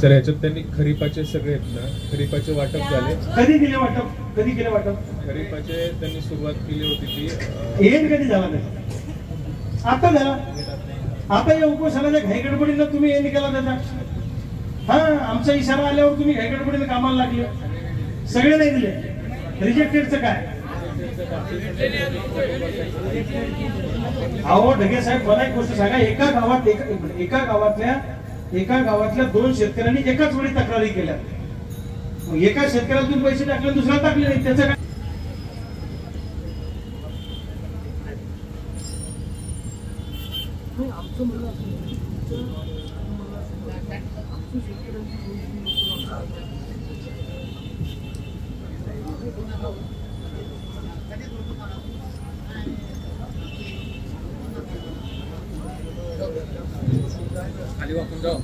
Sir याच्यात त्यांनी खरीपाचे सगळे आहेत ना, खरीपाचे वाटप झाले. कधी दिले वाटप? कधी केले वाटप? खरीपाचे त्यांनी सुरुवात केली होती ती एंड कधी झाला त्याचा? आता झाला. आता या उपोषणाच्या घाईगडबडीनं तुम्ही एंड केला त्याचा. हा, आमचा इशारा आल्यावर तुम्ही घाईगडबडीनं कामाला लागले. सगळे नाही दिले. रिजेक्टेडचं काय? अहो ढगे साहेब, मला एक गोष्ट सांगा. एका गावातल्या 2 शेतकऱ्यांनी एकाच वेळी तक्रारी केल्या. एका शेतकऱ्याला तुम्ही पैसे टाकले, दुसऱ्याला टाकले नाही, त्याचं काय? खाली वाकून जाऊ.